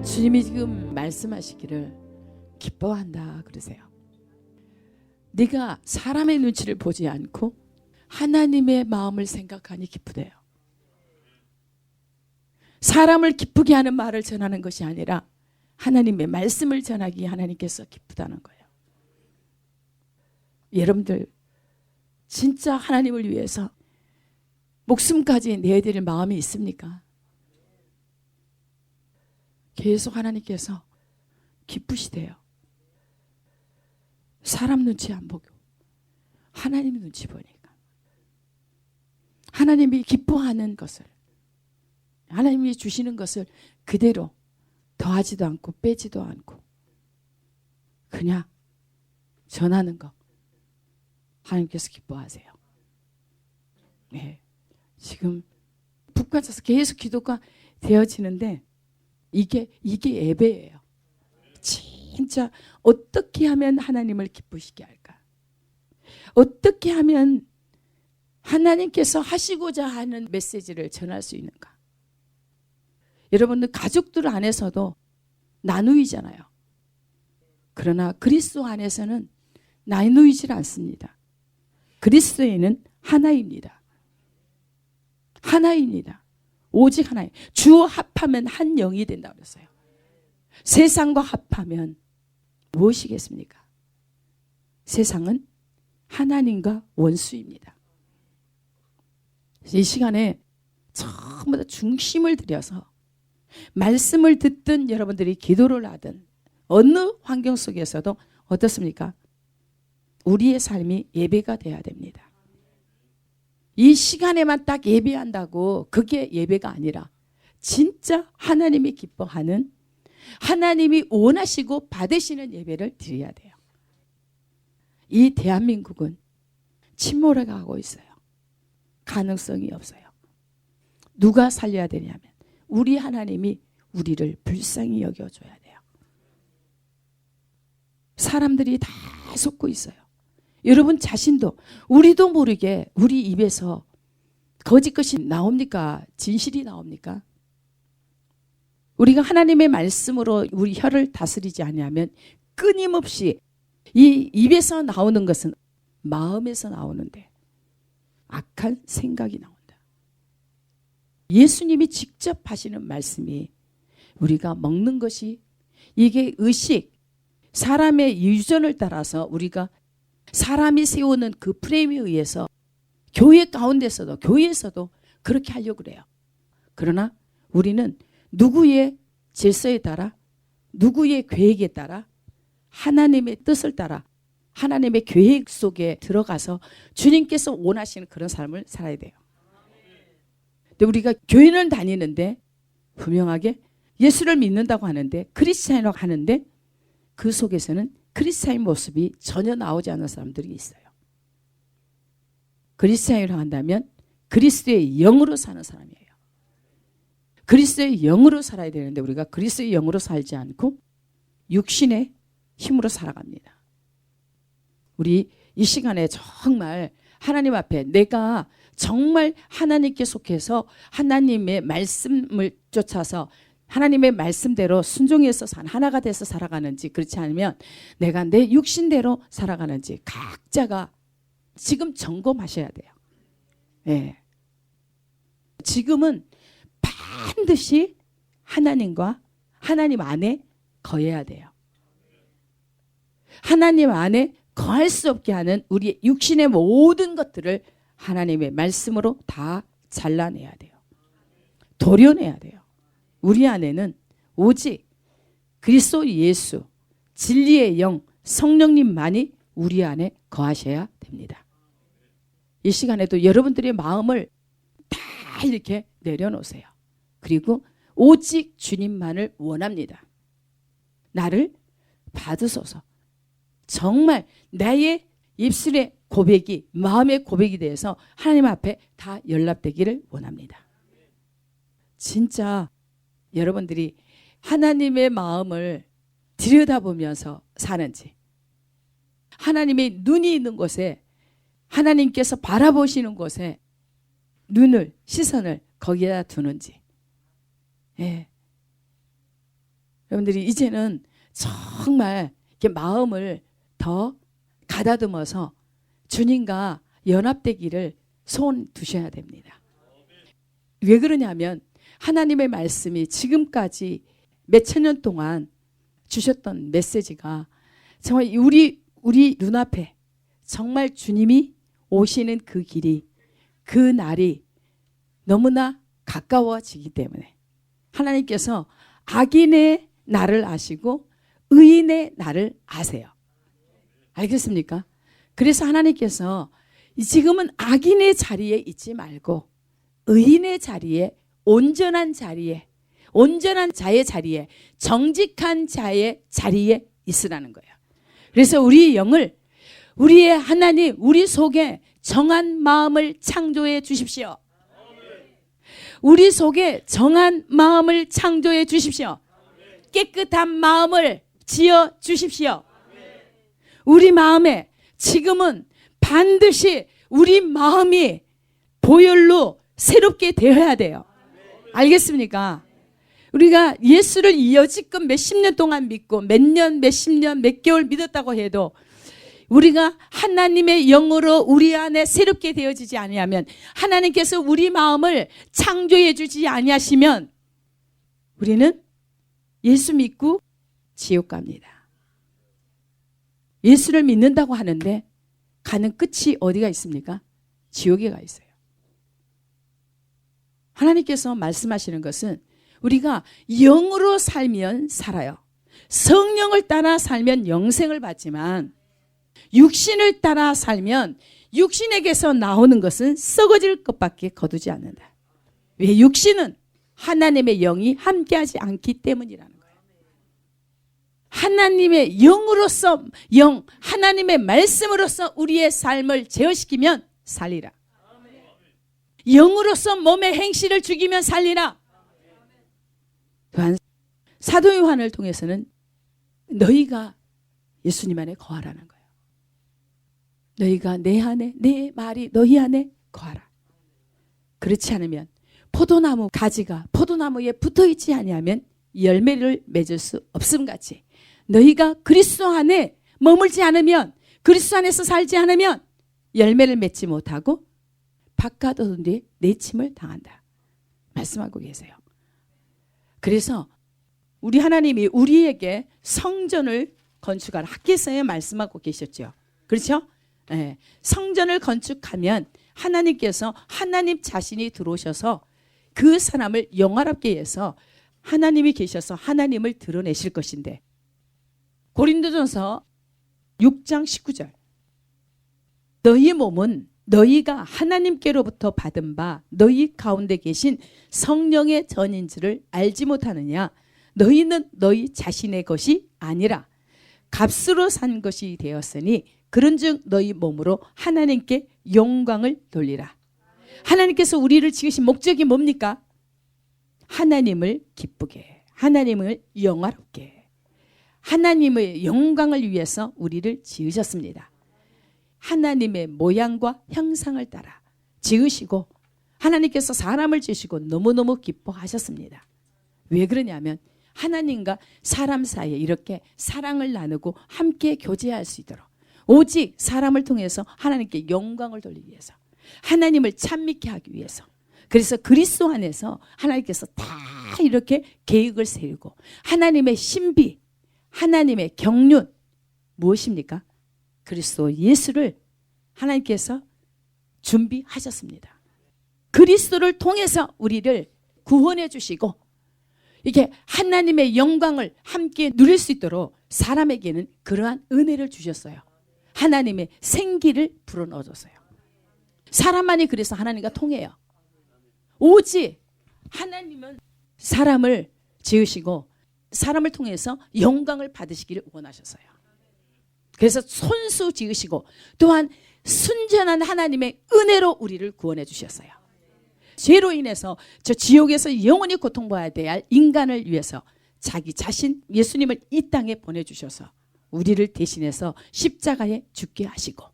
주님이 지금 말씀하시기를 기뻐한다 그러세요. 네가 사람의 눈치를 보지 않고 하나님의 마음을 생각하니 기쁘대요. 사람을 기쁘게 하는 말을 전하는 것이 아니라 하나님의 말씀을 전하기 하나님께서 기쁘다는 거예요. 여러분들 진짜 하나님을 위해서 목숨까지 내드릴 마음이 있습니까? 계속 하나님께서 기쁘시대요. 사람 눈치 안 보고 하나님 눈치 보니까 하나님이 기뻐하는 것을, 하나님이 주시는 것을 그대로 더하지도 않고 빼지도 않고 그냥 전하는 것, 하나님께서 기뻐하세요. 네. 지금 북한에서 계속 기도가 되어지는데 이게 예배예요. 진짜 어떻게 하면 하나님을 기쁘시게 할까? 어떻게 하면 하나님께서 하시고자 하는 메시지를 전할 수 있는가? 여러분들 가족들 안에서도 나누이잖아요. 그러나 그리스도 안에서는 나누이질 않습니다. 그리스도인은 하나입니다. 하나입니다. 오직 하나예요. 주 합하면 한 영이 된다고 그랬어요. 세상과 합하면 무엇이겠습니까? 세상은 하나님과 원수입니다. 이 시간에 전부 다 중심을 들여서 말씀을 듣든 여러분들이 기도를 하든 어느 환경 속에서도 어떻습니까? 우리의 삶이 예배가 돼야 됩니다. 이 시간에만 딱 예배한다고 그게 예배가 아니라 진짜 하나님이 기뻐하는, 하나님이 원하시고 받으시는 예배를 드려야 돼요. 이 대한민국은 침몰해가고 있어요. 가능성이 없어요. 누가 살려야 되냐면 우리 하나님이 우리를 불쌍히 여겨줘야 돼요. 사람들이 다 속고 있어요. 여러분 자신도 우리도 모르게 우리 입에서 거짓것이 나옵니까? 진실이 나옵니까? 우리가 하나님의 말씀으로 우리 혀를 다스리지 않으면 끊임없이 이 입에서 나오는 것은 마음에서 나오는데 악한 생각이 나온다. 예수님이 직접 하시는 말씀이 우리가 먹는 것이 이게 의식, 사람의 유전을 따라서 우리가 사람이 세우는 그 프레임에 의해서 교회 가운데서도 교회에서도 그렇게 하려고 그래요. 그러나 우리는 누구의 질서에 따라, 누구의 계획에 따라, 하나님의 뜻을 따라 하나님의 계획 속에 들어가서 주님께서 원하시는 그런 삶을 살아야 돼요. 근데 우리가 교회는 다니는데 분명하게 예수를 믿는다고 하는데 크리스찬이라고 하는데 그 속에서는 크리스찬의 모습이 전혀 나오지 않는 사람들이 있어요. 그리스도인이라고 한다면 그리스도의 영으로 사는 사람이에요. 그리스도의 영으로 살아야 되는데 우리가 그리스도의 영으로 살지 않고 육신의 힘으로 살아갑니다. 우리 이 시간에 정말 하나님 앞에 내가 정말 하나님께 속해서 하나님의 말씀을 쫓아서 하나님의 말씀대로 순종해서 하나가 돼서 살아가는지, 그렇지 않으면 내가 내 육신대로 살아가는지 각자가 지금 점검하셔야 돼요. 네. 지금은 반드시 하나님과 하나님 안에 거해야 돼요. 하나님 안에 거할 수 없게 하는 우리 육신의 모든 것들을 하나님의 말씀으로 다 잘라내야 돼요. 도려내야 돼요. 우리 안에는 오직 그리스도 예수, 진리의 영, 성령님만이 우리 안에 거하셔야 됩니다. 이 시간에도 여러분들의 마음을 다 이렇게 내려놓으세요. 그리고 오직 주님만을 원합니다. 나를 받으소서. 정말 나의 입술의 고백이, 마음의 고백이 되어서 하나님 앞에 다 연락되기를 원합니다. 진짜 여러분들이 하나님의 마음을 들여다보면서 사는지, 하나님의 눈이 있는 곳에, 하나님께서 바라보시는 곳에 눈을, 시선을 거기에다 두는지. 예. 여러분들이 이제는 정말 이렇게 마음을 더 가다듬어서 주님과 연합되기를 소원 두셔야 됩니다. 왜 그러냐면 하나님의 말씀이 지금까지 몇천 년 동안 주셨던 메시지가 정말 우리 눈앞에 정말 주님이 오시는 그 길이, 그 날이 너무나 가까워지기 때문에 하나님께서 악인의 날을 아시고 의인의 날을 아세요. 알겠습니까? 그래서 하나님께서 지금은 악인의 자리에 있지 말고 의인의 자리에, 온전한 자리에, 온전한 자의 자리에, 정직한 자의 자리에 있으라는 거예요. 그래서 우리 영을, 우리의 하나님, 우리 속에 정한 마음을 창조해 주십시오. 우리 속에 정한 마음을 창조해 주십시오. 깨끗한 마음을 지어 주십시오. 우리 마음에 지금은 반드시 우리 마음이 보혈로 새롭게 되어야 돼요. 알겠습니까? 우리가 예수를 여지껏 몇십 년 동안 믿고 몇 년, 몇십 년, 몇 개월 믿었다고 해도 우리가 하나님의 영으로 우리 안에 새롭게 되어지지 아니하면, 하나님께서 우리 마음을 창조해 주지 아니하시면 우리는 예수 믿고 지옥 갑니다. 예수를 믿는다고 하는데 가는 끝이 어디가 있습니까? 지옥에 가 있어요. 하나님께서 말씀하시는 것은 우리가 영으로 살면 살아요. 성령을 따라 살면 영생을 받지만 육신을 따라 살면 육신에게서 나오는 것은 썩어질 것밖에 거두지 않는다. 왜? 육신은 하나님의 영이 함께하지 않기 때문이라는 거예요. 하나님의 영으로서, 하나님의 말씀으로서 우리의 삶을 제어시키면 살리라. 영으로서 몸의 행실을 죽이면 살리라. 또한 사도 요한을 통해서는 너희가 예수님 안에 거하라는 거예요. 너희가 내 안에, 내 말이 너희 안에 거하라. 그렇지 않으면 포도나무 가지가 포도나무에 붙어있지 아니하면 열매를 맺을 수 없음 같이 너희가 그리스도 안에 머물지 않으면, 그리스도 안에서 살지 않으면 열매를 맺지 못하고 바깥 뒤에 내침을 당한다 말씀하고 계세요. 그래서 우리 하나님이 우리에게 성전을 건축하라 학개서에 말씀하고 계셨죠. 그렇죠? 네. 성전을 건축하면 하나님께서 하나님 자신이 들어오셔서 그 사람을 영화롭게 해서 하나님이 계셔서 하나님을 드러내실 것인데, 고린도전서 6장 19절 너희 몸은 너희가 하나님께로부터 받은 바 너희 가운데 계신 성령의 전인 줄을 알지 못하느냐. 너희는 너희 자신의 것이 아니라 값으로 산 것이 되었으니 그런즉 너희 몸으로 하나님께 영광을 돌리라. 하나님께서 우리를 지으신 목적이 뭡니까? 하나님을 기쁘게, 하나님을 영화롭게, 하나님의 영광을 위해서 우리를 지으셨습니다. 하나님의 모양과 형상을 따라 지으시고 하나님께서 사람을 지으시고 너무너무 기뻐하셨습니다. 왜 그러냐면 하나님과 사람 사이에 이렇게 사랑을 나누고 함께 교제할 수 있도록, 오직 사람을 통해서 하나님께 영광을 돌리기 위해서, 하나님을 찬미케 하기 위해서, 그래서 그리스도 안에서 하나님께서 다 이렇게 계획을 세우고 하나님의 신비, 하나님의 경륜 무엇입니까? 그리스도 예수를 하나님께서 준비하셨습니다. 그리스도를 통해서 우리를 구원해 주시고 이게 하나님의 영광을 함께 누릴 수 있도록 사람에게는 그러한 은혜를 주셨어요. 하나님의 생기를 불어넣어줬어요. 사람만이 그래서 하나님과 통해요. 오직 하나님은 사람을 지으시고 사람을 통해서 영광을 받으시기를 원하셨어요. 그래서 손수 지으시고 또한 순전한 하나님의 은혜로 우리를 구원해 주셨어요. 죄로 인해서 저 지옥에서 영원히 고통받아야 될 인간을 위해서 자기 자신 예수님을 이 땅에 보내주셔서 우리를 대신해서 십자가에 죽게 하시고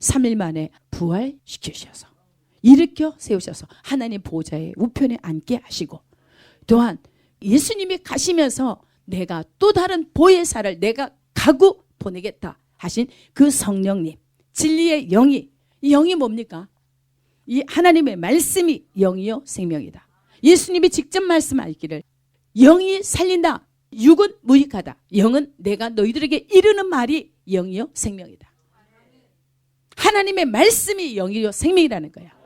3일 만에 부활시키셔서 일으켜 세우셔서 하나님 보좌의 우편에 앉게 하시고, 또한 예수님이 가시면서 내가 또 다른 보혜사를 내가 가고 보내겠다 하신 그 성령님, 진리의 영이, 이 영이 뭡니까? 이 하나님의 말씀이 영이요 생명이다. 예수님이 직접 말씀하기를 영이 살린다, 육은 무익하다. 영은 내가 너희들에게 이르는 말이 영이요 생명이다. 하나님의 말씀이 영이요 생명이라는 거야.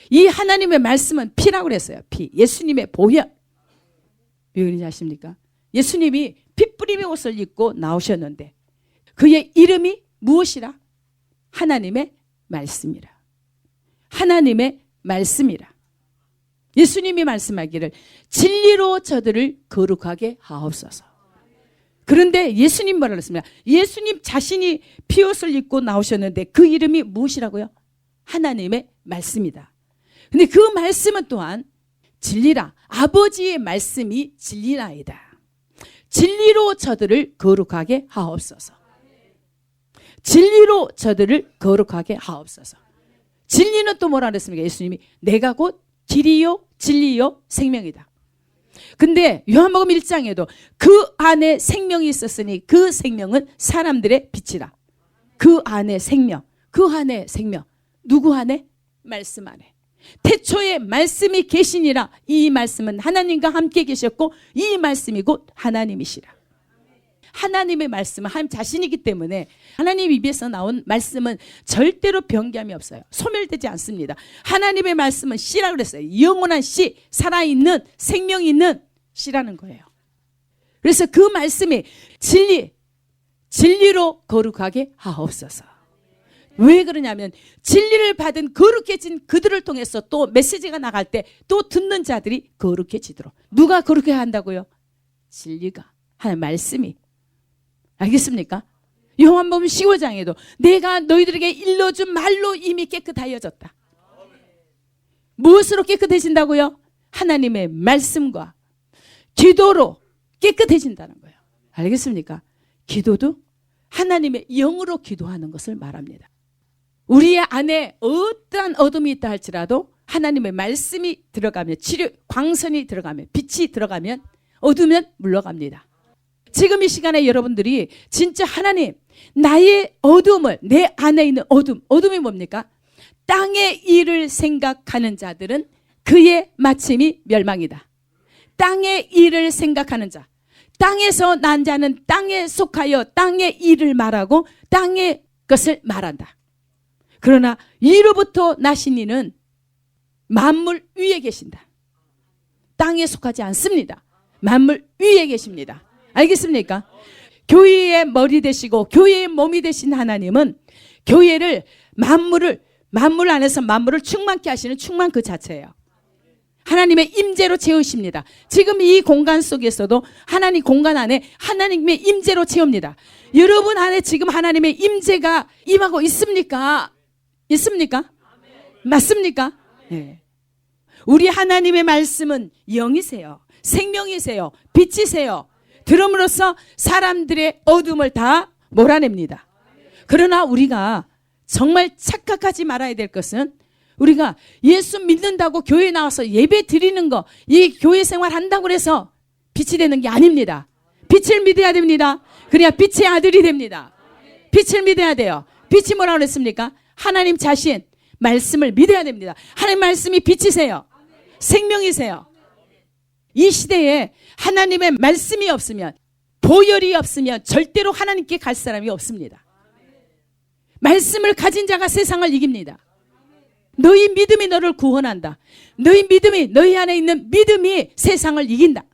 이 하나님의 말씀은 피라고 그랬어요. 피. 예수님의 보혈. 왜 그런지 아십니까? 예수님이 피 뿌림의 옷을 입고 나오셨는데 그의 이름이 무엇이라? 하나님의 말씀이라. 하나님의 말씀이라. 예수님이 말씀하기를 진리로 저들을 거룩하게 하옵소서. 그런데 예수님 뭐라 그랬습니까? 예수님 자신이 피옷을 입고 나오셨는데 그 이름이 무엇이라고요? 하나님의 말씀이다. 근데 그 말씀은 또한 진리라. 아버지의 말씀이 진리라이다. 진리로 저들을 거룩하게 하옵소서. 진리로 저들을 거룩하게 하옵소서. 진리는 또 뭐라 그랬습니까? 예수님이 내가 곧 길이요 진리요 생명이다. 근데 요한복음 1장에도 그 안에 생명이 있었으니 그 생명은 사람들의 빛이라. 그 안에 생명, 그 안에 생명. 누구 안에? 말씀 안에. 태초에 말씀이 계시니라. 이 말씀은 하나님과 함께 계셨고 이 말씀이 곧 하나님이시라. 하나님의 말씀은 하나님 자신이기 때문에 하나님 입에서 나온 말씀은 절대로 변개함이 없어요. 소멸되지 않습니다. 하나님의 말씀은 씨라고 그랬어요. 영원한 씨, 살아있는 생명 있는 씨라는 거예요. 그래서 그 말씀이 진리로 거룩하게 하옵소서. 왜 그러냐면 진리를 받은 거룩해진 그들을 통해서 또 메시지가 나갈 때 또 듣는 자들이 거룩해지도록. 누가 거룩해 한다고요? 진리가, 하나님 말씀이. 알겠습니까? 요한복음 15장에도 내가 너희들에게 일러준 말로 이미 깨끗하여졌다. 무엇으로 깨끗해진다고요? 하나님의 말씀과 기도로 깨끗해진다는 거예요. 알겠습니까? 기도도 하나님의 영으로 기도하는 것을 말합니다. 우리의 안에 어떠한 어둠이 있다 할지라도 하나님의 말씀이 들어가면, 광선이 들어가면, 빛이 들어가면 어두면 물러갑니다. 지금 이 시간에 여러분들이 진짜 하나님, 나의 어둠을, 내 안에 있는 어둠이 뭡니까? 땅의 일을 생각하는 자들은 그의 마침이 멸망이다. 땅의 일을 생각하는 자, 땅에서 난 자는 땅에 속하여 땅의 일을 말하고 땅의 것을 말한다. 그러나 이로부터 나신 이는 만물 위에 계신다. 땅에 속하지 않습니다. 만물 위에 계십니다. 알겠습니까? 교회의 머리 되시고 교회의 몸이 되신 하나님은 교회를 만물 안에서 만물을 충만케 하시는 충만 그 자체예요. 하나님의 임재로 채우십니다. 지금 이 공간 속에서도 하나님 공간 안에 하나님의 임재로 채웁니다. 여러분 안에 지금 하나님의 임재가 임하고 있습니까? 있습니까? 맞습니까? 네. 우리 하나님의 말씀은 영이세요. 생명이세요. 빛이세요. 들음으로써 사람들의 어둠을 다 몰아냅니다. 그러나 우리가 정말 착각하지 말아야 될 것은 우리가 예수 믿는다고 교회에 나와서 예배 드리는 거, 이 교회 생활 한다고 해서 빛이 되는 게 아닙니다. 빛을 믿어야 됩니다. 그래야 빛의 아들이 됩니다. 빛을 믿어야 돼요. 빛이 뭐라고 그랬습니까? 하나님 자신 말씀을 믿어야 됩니다. 하나님 말씀이 빛이세요. 생명이세요. 이 시대에 하나님의 말씀이 없으면, 보혈이 없으면 절대로 하나님께 갈 사람이 없습니다. 말씀을 가진 자가 세상을 이깁니다. 너희 믿음이 너를 구원한다. 너희 믿음이, 너희 안에 있는 믿음이 세상을 이긴다.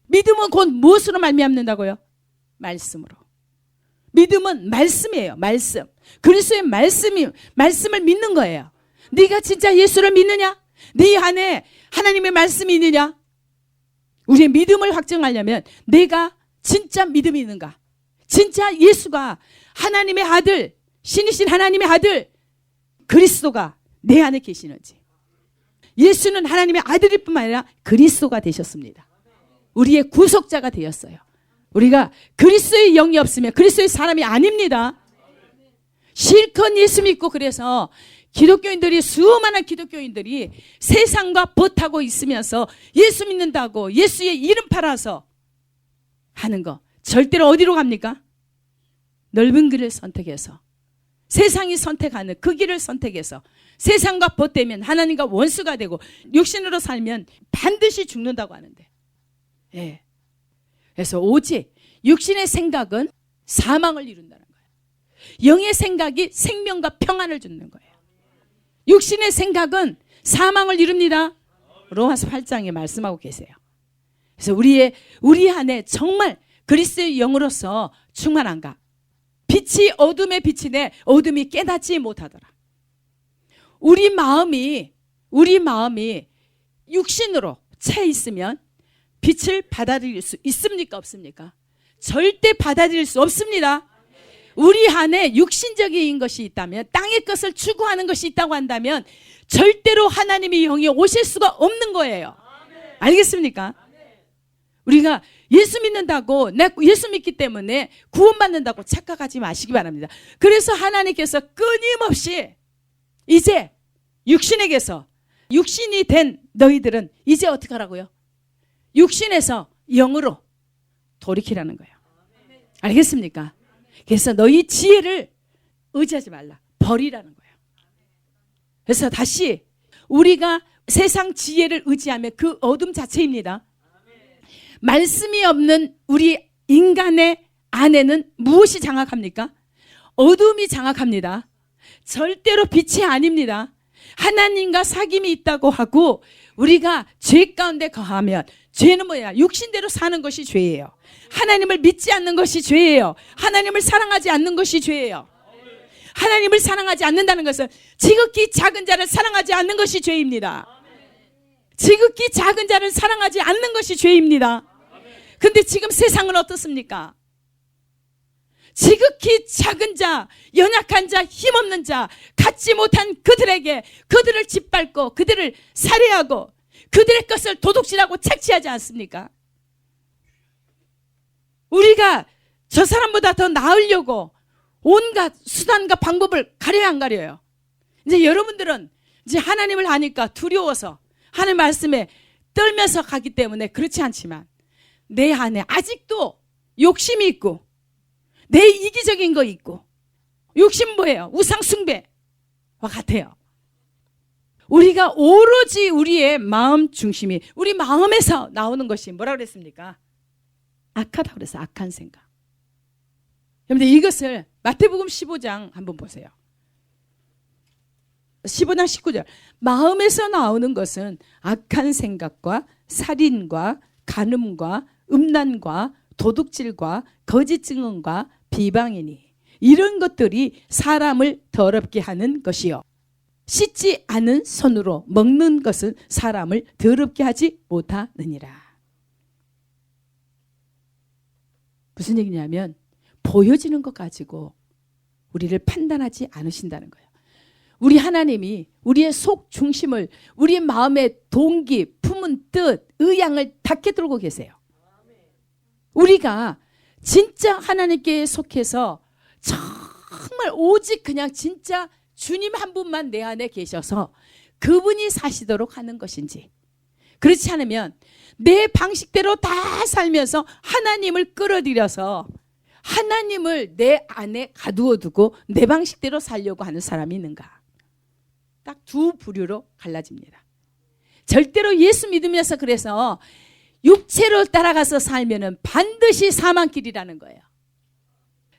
믿음은 곧 무엇으로 말미암는다고요? 말씀으로. 믿음은 말씀이에요. 말씀. 그리스도의 말씀을 믿는 거예요. 네가 진짜 예수를 믿느냐? 네 안에 하나님의 말씀이 있느냐? 우리의 믿음을 확증하려면 내가 진짜 믿음이 있는가? 진짜 예수가 하나님의 아들, 신이신 하나님의 아들 그리스도가 내 안에 계시는지. 예수는 하나님의 아들일 뿐만 아니라 그리스도가 되셨습니다. 우리의 구속자가 되었어요. 우리가 그리스도의 영이 없으면 그리스도의 사람이 아닙니다. 실컷 예수 믿고 그래서 기독교인들이, 수많은 기독교인들이 세상과 벗하고 있으면서 예수 믿는다고 예수의 이름 팔아서 하는 거. 절대로 어디로 갑니까? 넓은 길을 선택해서, 세상이 선택하는 그 길을 선택해서 세상과 벗되면 하나님과 원수가 되고 육신으로 살면 반드시 죽는다고 하는데, 예. 그래서 오직 육신의 생각은 사망을 이룬다는 거예요. 영의 생각이 생명과 평안을 주는 거예요. 육신의 생각은 사망을 이룹니다. 로마서 8장에 말씀하고 계세요. 그래서 우리 안에 정말 그리스도의 영으로서 충만한가? 빛이 어둠의 빛이네 어둠이 깨닫지 못하더라. 우리 마음이 육신으로 채 있으면 빛을 받아들일 수 있습니까? 없습니까? 절대 받아들일 수 없습니다. 우리 안에 육신적인 것이 있다면, 땅의 것을 추구하는 것이 있다고 한다면 절대로 하나님의 영이 오실 수가 없는 거예요. 알겠습니까? 우리가 예수 믿는다고, 내가 예수 믿기 때문에 구원받는다고 착각하지 마시기 바랍니다. 그래서 하나님께서 끊임없이 이제 육신에게서, 육신이 된 너희들은 이제 어떻게 하라고요? 육신에서 영으로 돌이키라는 거예요. 알겠습니까? 그래서 너희 지혜를 의지하지 말라. 버리라는 거예요. 그래서 다시 우리가 세상 지혜를 의지하면 그 어둠 자체입니다. 말씀이 없는 우리 인간의 안에는 무엇이 장악합니까? 어둠이 장악합니다. 절대로 빛이 아닙니다. 하나님과 사귐이 있다고 하고 우리가 죄 가운데 거하면, 죄는 뭐야? 육신대로 사는 것이 죄예요. 하나님을 믿지 않는 것이 죄예요. 하나님을 사랑하지 않는 것이 죄예요. 하나님을 사랑하지 않는다는 것은 지극히 작은 자를 사랑하지 않는 것이 죄입니다. 지극히 작은 자를 사랑하지 않는 것이 죄입니다. 근데 지금 세상은 어떻습니까? 지극히 작은 자, 연약한 자, 힘없는 자, 갖지 못한 그들에게 그들을 짓밟고 그들을 살해하고 그들의 것을 도둑질하고 착취하지 않습니까? 우리가 저 사람보다 더 나으려고 온갖 수단과 방법을 가려야 안 가려요? 이제 여러분들은 이제 하나님을 아니까 두려워서 하나님 말씀에 떨면서 가기 때문에 그렇지 않지만 내 안에 아직도 욕심이 있고 내 이기적인 거 있고, 욕심 뭐예요? 우상 숭배와 같아요. 우리가 오로지 우리의 마음 중심이, 우리 마음에서 나오는 것이 뭐라고 그랬습니까? 악하다고 그랬어요. 악한 생각. 여러분들 이것을 마태복음 15장 한번 보세요. 15장 19절. 마음에서 나오는 것은 악한 생각과 살인과 간음과 음란과 도둑질과 거짓 증언과 비방이니, 이런 것들이 사람을 더럽게 하는 것이요, 씻지 않은 손으로 먹는 것은 사람을 더럽게 하지 못하느니라. 무슨 얘기냐면 보여지는 것 가지고 우리를 판단하지 않으신다는 거예요. 우리 하나님이 우리의 속 중심을, 우리의 마음의 동기, 품은 뜻, 의향을 닫게 들고 계세요. 우리가 진짜 하나님께 속해서 정말 오직 그냥 진짜 주님 한 분만 내 안에 계셔서 그분이 사시도록 하는 것인지, 그렇지 않으면 내 방식대로 다 살면서 하나님을 끌어들여서 하나님을 내 안에 가두어 두고 내 방식대로 살려고 하는 사람이 있는가? 딱 두 부류로 갈라집니다. 절대로 예수 믿으면서 그래서 육체로 따라가서 살면은 반드시 사망길이라는 거예요.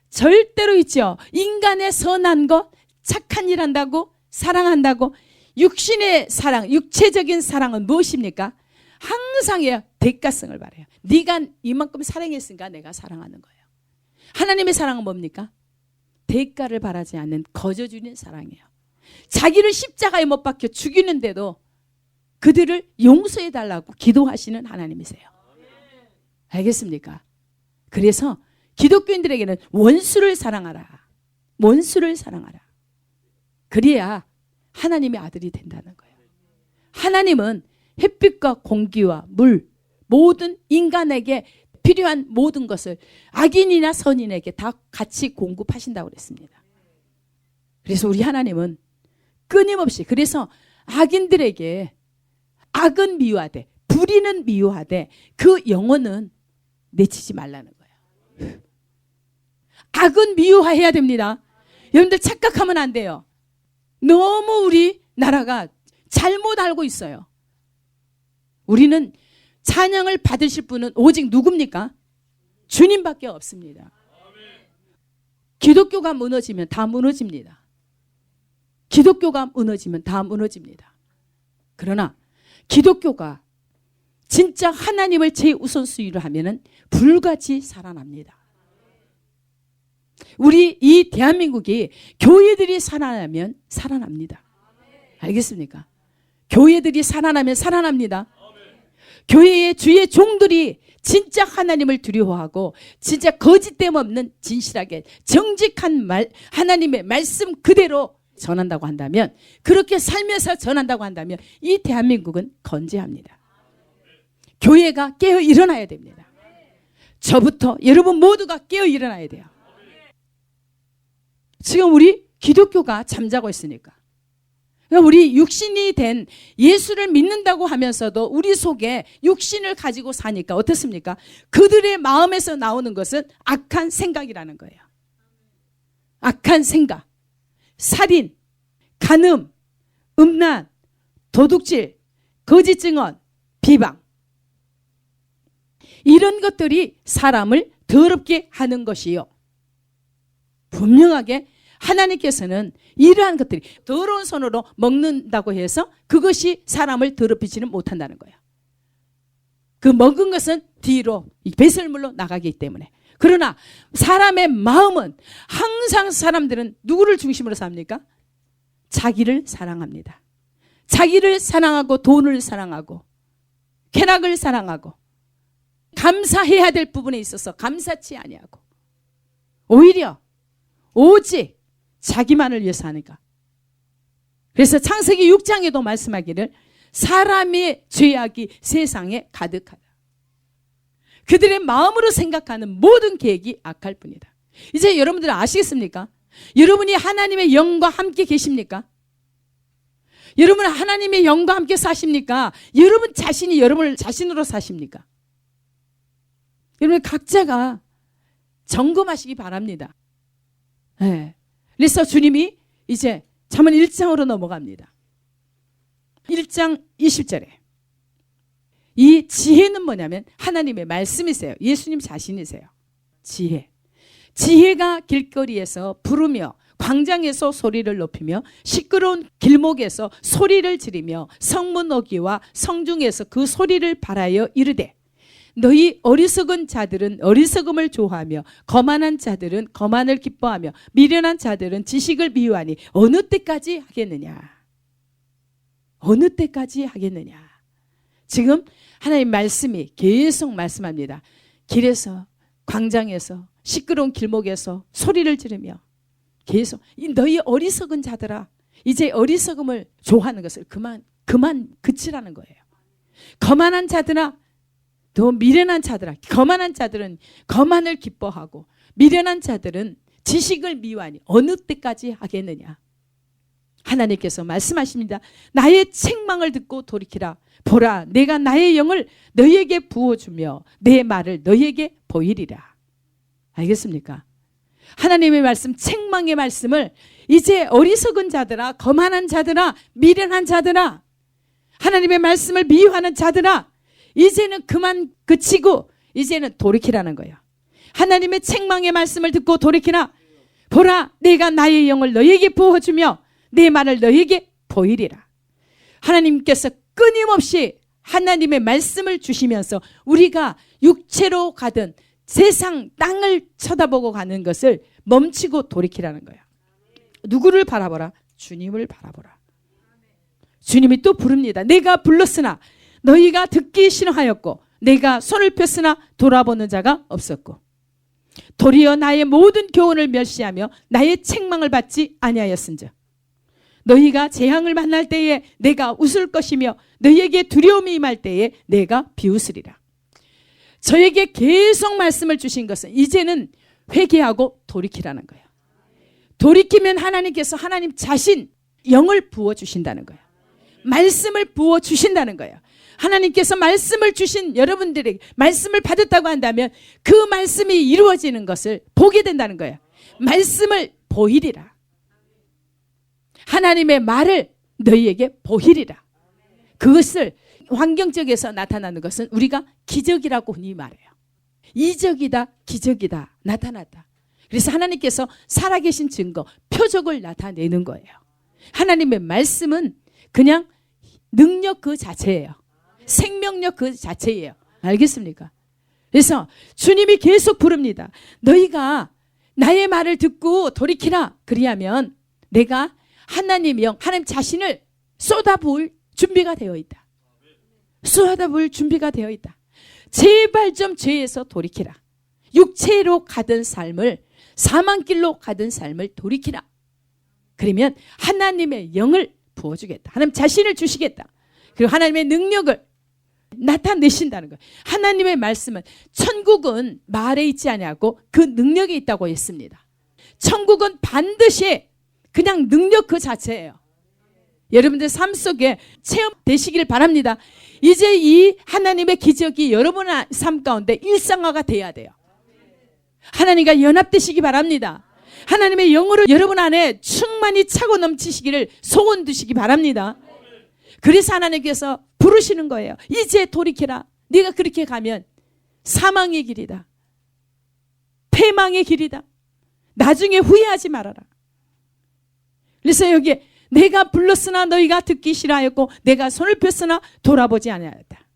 절대로 있죠. 인간의 선한 것, 착한 일 한다고, 사랑한다고. 육신의 사랑, 육체적인 사랑은 무엇입니까? 항상의 대가성을 바라요. 네가 이만큼 사랑했으니까 내가 사랑하는 거예요. 하나님의 사랑은 뭡니까? 대가를 바라지 않는 거저주는 사랑이에요. 자기를 십자가에 못 박혀 죽이는데도 그들을 용서해 달라고 기도하시는 하나님이세요. 알겠습니까? 그래서 기독교인들에게는 원수를 사랑하라. 원수를 사랑하라. 그래야 하나님의 아들이 된다는 거예요. 하나님은 햇빛과 공기와 물, 모든 인간에게 필요한 모든 것을 악인이나 선인에게 다 같이 공급하신다고 그랬습니다. 그래서 우리 하나님은 끊임없이, 그래서 악인들에게 악은 미워하되 불의는 미워하되 그 영혼은 내치지 말라는 거예요. 악은 미워해야 됩니다. 여러분들 착각하면 안 돼요. 너무 우리 나라가 잘못 알고 있어요. 우리는 찬양을 받으실 분은 오직 누굽니까? 주님밖에 없습니다. 기독교가 무너지면 다 무너집니다. 기독교가 무너지면 다 무너집니다. 그러나 기독교가 진짜 하나님을 제우선순위로 하면은 불같이 살아납니다. 우리 이 대한민국이 교회들이 살아나면 살아납니다. 알겠습니까? 교회들이 살아나면 살아납니다. 교회의 주의 종들이 진짜 하나님을 두려워하고 진짜 거짓됨 없는 진실하게 정직한 말, 하나님의 말씀 그대로 전한다고 한다면, 그렇게 살면서 전한다고 한다면 이 대한민국은 건재합니다. 교회가 깨어 일어나야 됩니다. 저부터 여러분 모두가 깨어 일어나야 돼요. 지금 우리 기독교가 잠자고 있으니까. 그러니까 우리 육신이 된 예수를 믿는다고 하면서도 우리 속에 육신을 가지고 사니까 어떻습니까? 그들의 마음에서 나오는 것은 악한 생각이라는 거예요. 악한 생각, 살인, 간음, 음란, 도둑질, 거짓 증언, 비방, 이런 것들이 사람을 더럽게 하는 것이요. 분명하게 하나님께서는 이러한 것들이 더러운 손으로 먹는다고 해서 그것이 사람을 더럽히지는 못한다는 거예요. 그 먹은 것은 뒤로 배설물로 나가기 때문에. 그러나 사람의 마음은 항상 사람들은 누구를 중심으로 삽니까? 자기를 사랑합니다. 자기를 사랑하고 돈을 사랑하고 쾌락을 사랑하고 감사해야 될 부분에 있어서 감사치 아니하고 오히려 오직 자기만을 위해서 하니까. 그래서 창세기 6장에도 말씀하기를 사람의 죄악이 세상에 가득하다. 그들의 마음으로 생각하는 모든 계획이 악할 뿐이다. 이제 여러분들 아시겠습니까? 여러분이 하나님의 영과 함께 계십니까? 여러분 하나님의 영과 함께 사십니까? 여러분 자신이 여러분을 자신으로 사십니까? 여러분 각자가 점검하시기 바랍니다. 네. 그래서 주님이 이제 잠언 1장으로 넘어갑니다. 1장 20절에 이 지혜는 뭐냐면 하나님의 말씀이세요. 예수님 자신이세요. 지혜가 길거리에서 부르며 광장에서 소리를 높이며 시끄러운 길목에서 소리를 지르며 성문 어귀와 성중에서 그 소리를 발하여 이르되 너희 어리석은 자들은 어리석음을 좋아하며 거만한 자들은 거만을 기뻐하며 미련한 자들은 지식을 미워하니 어느 때까지 하겠느냐? 어느 때까지 하겠느냐? 지금 하나님 말씀이 계속 말씀합니다. 길에서 광장에서 시끄러운 길목에서 소리를 지르며 계속 너희 어리석은 자들아, 이제 어리석음을 좋아하는 것을 그만 그치라는 거예요. 거만한 자들아, 또 미련한 자들아, 거만한 자들은 거만을 기뻐하고 미련한 자들은 지식을 미워하니 어느 때까지 하겠느냐? 하나님께서 말씀하십니다. 나의 책망을 듣고 돌이키라. 보라, 내가 나의 영을 너희에게 부어주며 내 말을 너희에게 보이리라. 알겠습니까? 하나님의 말씀, 책망의 말씀을 이제 어리석은 자들아, 거만한 자들아, 미련한 자들아, 하나님의 말씀을 미워하는 자들아, 이제는 그만 그치고 이제는 돌이키라는 거예요. 하나님의 책망의 말씀을 듣고 돌이키라. 보라, 내가 나의 영을 너희에게 부어주며 내 말을 너희에게 보이리라. 하나님께서 끊임없이 하나님의 말씀을 주시면서 우리가 육체로 가든 세상 땅을 쳐다보고 가는 것을 멈추고 돌이키라는 거예요. 누구를 바라보라? 주님을 바라보라. 주님이 또 부릅니다. 내가 불렀으나 너희가 듣기 싫어하였고 내가 손을 폈으나 돌아보는 자가 없었고 도리어 나의 모든 교훈을 멸시하며 나의 책망을 받지 아니하였은즉 너희가 재앙을 만날 때에 내가 웃을 것이며 너희에게 두려움이 임할 때에 내가 비웃으리라. 저에게 계속 말씀을 주신 것은 이제는 회개하고 돌이키라는 거예요. 돌이키면 하나님께서 하나님 자신 영을 부어주신다는 거예요. 말씀을 부어 주신다는 거예요. 하나님께서 말씀을 주신 여러분들에게 말씀을 받았다고 한다면 그 말씀이 이루어지는 것을 보게 된다는 거예요. 말씀을 보이리라. 하나님의 말을 너희에게 보이리라. 그것을 환경적에서 나타나는 것은 우리가 기적이라고 흔히 말해요. 이적이다, 기적이다, 나타났다. 그래서 하나님께서 살아계신 증거, 표적을 나타내는 거예요. 하나님의 말씀은 그냥 능력 그 자체예요. 생명력 그 자체예요. 알겠습니까? 그래서 주님이 계속 부릅니다. 너희가 나의 말을 듣고 돌이키라. 그리하면 내가 하나님 영, 하나님 자신을 쏟아부을 준비가 되어 있다. 쏟아부을 준비가 되어 있다. 제발 좀 죄에서 돌이키라. 육체로 가던 삶을, 사망길로 가던 삶을 돌이키라. 그러면 하나님의 영을 부어주겠다. 하나님 자신을 주시겠다. 그리고 하나님의 능력을 나타내신다는 거예요. 하나님의 말씀은 천국은 말에 있지 아니하고 그 능력이 있다고 했습니다. 천국은 반드시 그냥 능력 그 자체예요. 여러분들 삶 속에 체험되시길 바랍니다. 이제 이 하나님의 기적이 여러분의 삶 가운데 일상화가 돼야 돼요. 하나님과 연합되시기 바랍니다. 하나님의 영으로 여러분 안에 충만히 차고 넘치시기를 소원 두시기 바랍니다. 그래서 하나님께서 부르시는 거예요. 이제 돌이켜라. 네가 그렇게 가면 사망의 길이다. 패망의 길이다. 나중에 후회하지 말아라. 그래서 여기에 내가 불렀으나 너희가 듣기 싫어하였고 내가 손을 폈으나 돌아보지 아니하였다.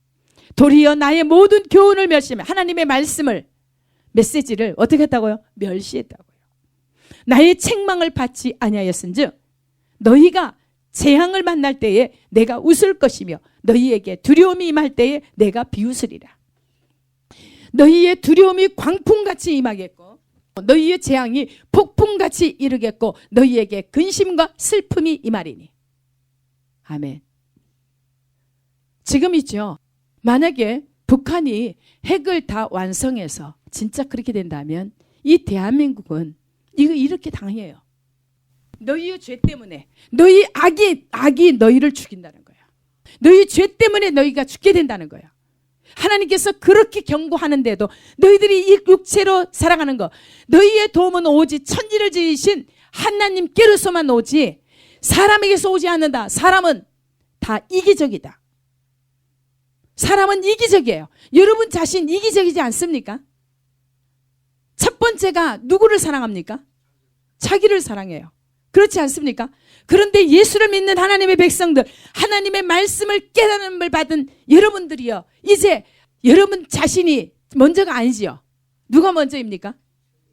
도리어 나의 모든 교훈을 멸시하며 하나님의 말씀을, 메시지를 어떻게 했다고요? 멸시했다고요. 나의 책망을 받지 아니하였은즉 너희가 재앙을 만날 때에 내가 웃을 것이며 너희에게 두려움이 임할 때에 내가 비웃으리라. 너희의 두려움이 광풍같이 임하겠고 너희의 재앙이 폭풍같이 이르겠고 너희에게 근심과 슬픔이 임하리니. 아멘. 지금 있죠. 만약에 북한이 핵을 다 완성해서 진짜 그렇게 된다면 이 대한민국은 이거 이렇게 당해요. 너희의 죄 때문에, 너희 악이 너희를 죽인다는 거야. 너희 죄 때문에 너희가 죽게 된다는 거야. 하나님께서 그렇게 경고하는데도 너희들이 이 육체로 살아가는 거, 너희의 도움은 오직 천지를 지으신 하나님께로서만 오지 사람에게서 오지 않는다. 사람은 다 이기적이다. 사람은 이기적이에요. 여러분 자신 이기적이지 않습니까? 첫 번째가 누구를 사랑합니까? 자기를 사랑해요. 그렇지 않습니까? 그런데 예수를 믿는 하나님의 백성들, 하나님의 말씀을 깨달음을 받은 여러분들이요, 이제 여러분 자신이 먼저가 아니지요. 누가 먼저입니까?